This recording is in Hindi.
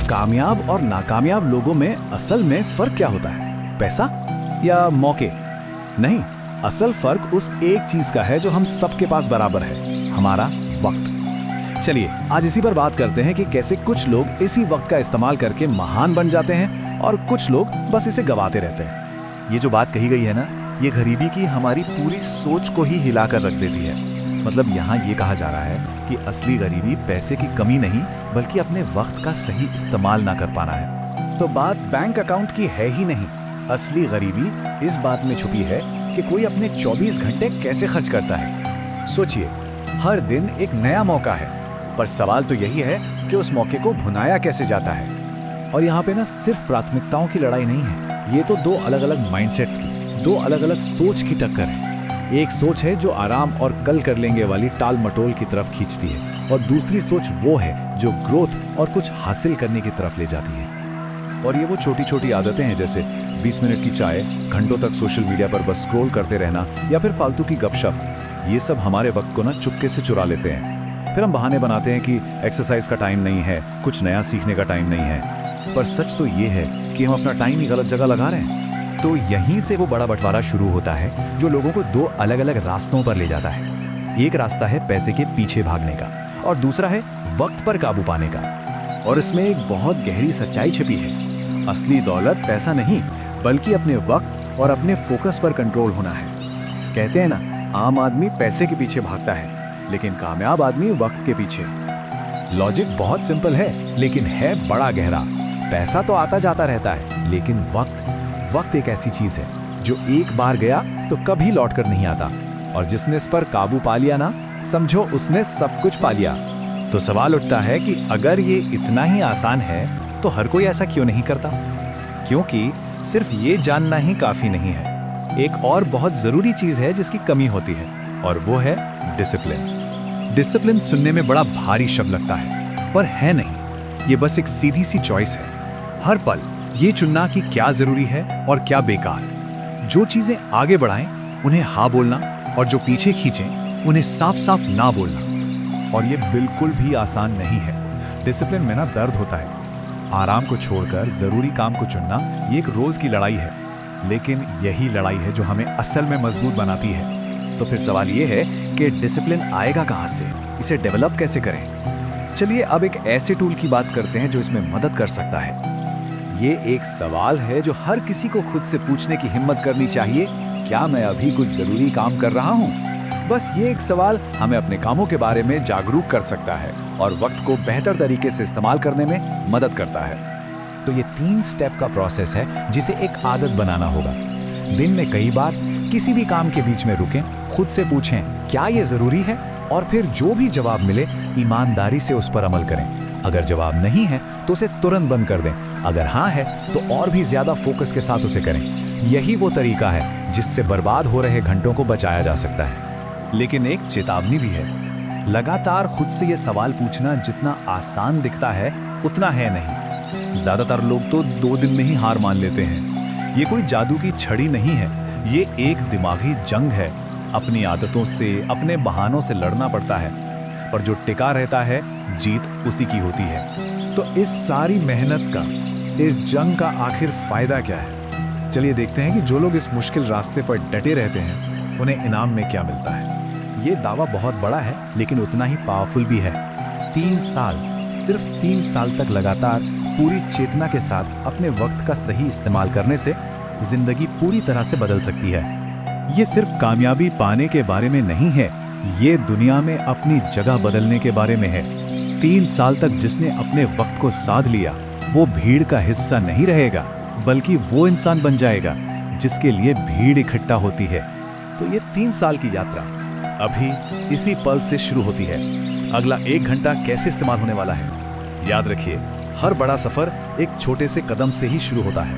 कामयाब और नाकामयाब लोगों में असल में फर्क क्या होता है? पैसा या मौके? नहीं, असल फर्क उस एक चीज का है जो हम सबके पास बराबर है, हमारा वक्त। चलिए आज इसी पर बात करते हैं कि कैसे कुछ लोग इसी वक्त का इस्तेमाल करके महान बन जाते हैं और कुछ लोग बस इसे गवाते रहते हैं। ये जो बात कही गई है ना, ये गरीबी की हमारी पूरी सोच को ही हिलाकर रख देती है। मतलब यहाँ ये कहा जा रहा है कि असली गरीबी पैसे की कमी नहीं, बल्कि अपने वक्त का सही इस्तेमाल ना कर पाना है। तो बात बैंक अकाउंट की है ही नहीं, असली गरीबी इस बात में छुपी है कि कोई अपने 24 घंटे कैसे खर्च करता है। सोचिए, हर दिन एक नया मौका है, पर सवाल तो यही है कि उस मौके को भुनाया कैसे जाता है। और यहाँ पे ना सिर्फ प्राथमिकताओं की लड़ाई नहीं है, ये तो दो अलग अलग माइंडसेट्स की, दो अलग अलग सोच की टक्कर है। एक सोच है जो आराम और कल कर लेंगे वाली टाल मटोल की तरफ खींचती है, और दूसरी सोच वो है जो ग्रोथ और कुछ हासिल करने की तरफ ले जाती है। और ये वो छोटी छोटी आदतें हैं, जैसे 20 मिनट की चाय, घंटों तक सोशल मीडिया पर बस स्क्रॉल करते रहना, या फिर फालतू की गपशप। ये सब हमारे वक्त को ना चुपके से चुरा लेते हैं। फिर हम बहाने बनाते हैं कि एक्सरसाइज का टाइम नहीं है, कुछ नया सीखने का टाइम नहीं है। पर सच तो ये है कि हम अपना टाइम ही गलत जगह लगा रहे हैं। तो यहीं से वो बड़ा बंटवारा शुरू होता है जो लोगों को दो अलग अलग रास्तों पर ले जाता है। एक रास्ता है पैसे के पीछे भागने का, और दूसरा है वक्त पर काबू पाने का। और इसमें एक बहुत गहरी सच्चाई छिपी है। असली दौलत पैसा नहीं, बल्कि अपने वक्त और अपने फोकस पर कंट्रोल होना है। कहते हैं ना, आम आदमी पैसे के पीछे भागता है, लेकिन कामयाब आदमी वक्त के पीछे। लॉजिक बहुत सिंपल है, लेकिन है बड़ा गहरा। पैसा तो आता जाता रहता है, लेकिन वक्त एक ऐसी चीज है जो एक बार गया तो कभी लौट कर नहीं आता। और जिसने इस पर काबू पा लिया ना, समझो उसने सब कुछ पा लिया। तो सवाल उठता है कि अगर ये इतना ही आसान है तो हर कोई ऐसा क्यों नहीं करता? क्योंकि सिर्फ ये जानना ही काफी नहीं है। एक और बहुत जरूरी चीज है जिसकी कमी होती है, और वो है डिसिप्लिन। डिसिप्लिन सुनने में बड़ा भारी शब्द लगता है, पर है नहीं। ये बस एक सीधी सी चॉइस है। हर पल ये चुनना कि क्या जरूरी है और क्या बेकार। जो चीजें आगे बढ़ाएं उन्हें हाँ बोलना, और जो पीछे खींचें उन्हें साफ साफ ना बोलना। और ये बिल्कुल भी आसान नहीं है। डिसिप्लिन में ना दर्द होता है। आराम को छोड़कर जरूरी काम को चुनना ये एक रोज की लड़ाई है, लेकिन यही लड़ाई है जो हमें असल में मजबूत बनाती है। तो फिर सवाल ये है कि डिसिप्लिन आएगा कहाँ से, इसे डेवलप कैसे करें? चलिए अब एक ऐसे टूल की बात करते हैं जो इसमें मदद कर सकता है। ये एक सवाल है जो हर किसी को खुद से पूछने की हिम्मत करनी चाहिए, क्या मैं अभी कुछ जरूरी काम कर रहा हूँ? बस ये एक सवाल हमें अपने कामों के बारे में जागरूक कर सकता है और वक्त को बेहतर तरीके से इस्तेमाल करने में मदद करता है। तो ये 3 स्टेप का प्रोसेस है जिसे एक आदत बनाना होगा। दिन में कई बार किसी भी काम के बीच में रुकें, खुद से पूछें क्या ये जरूरी है, और फिर जो भी जवाब मिले ईमानदारी से उस पर अमल करें। अगर जवाब नहीं है तो उसे तुरंत बंद कर दें, अगर हाँ है तो और भी ज्यादा फोकस के साथ उसे करें। यही वो तरीका है जिससे बर्बाद हो रहे घंटों को बचाया जा सकता है। लेकिन एक चेतावनी भी है, लगातार खुद से ये सवाल पूछना जितना आसान दिखता है उतना है नहीं। ज्यादातर लोग तो 2 दिन में ही हार मान लेते हैं। ये कोई जादू की छड़ी नहीं है, ये एक दिमागी जंग है। अपनी आदतों से, अपने बहानों से लड़ना पड़ता है, पर जो टिका रहता है जीत उसी की होती है। तो इस सारी मेहनत का, इस जंग का आखिर फायदा क्या है? चलिए देखते हैं कि जो लोग इस मुश्किल रास्ते पर डटे रहते हैं उन्हें इनाम में क्या मिलता है। ये दावा बहुत बड़ा है, लेकिन उतना ही पावरफुल भी है। 3 साल, सिर्फ 3 साल तक लगातार पूरी चेतना के साथ अपने वक्त का सही इस्तेमाल करने से जिंदगी पूरी तरह से बदल सकती है। ये सिर्फ कामयाबी पाने के बारे में नहीं है, ये दुनिया में अपनी जगह बदलने के बारे में है। 3 साल तक जिसने अपने वक्त को साध लिया वो भीड़ का हिस्सा नहीं रहेगा, बल्कि वो इंसान बन जाएगा जिसके लिए भीड़ इकट्ठा होती है। तो ये 3 साल की यात्रा अभी इसी पल से शुरू होती है। अगला 1 घंटा कैसे इस्तेमाल होने वाला है? याद रखिए, हर बड़ा सफर एक छोटे से कदम से ही शुरू होता है।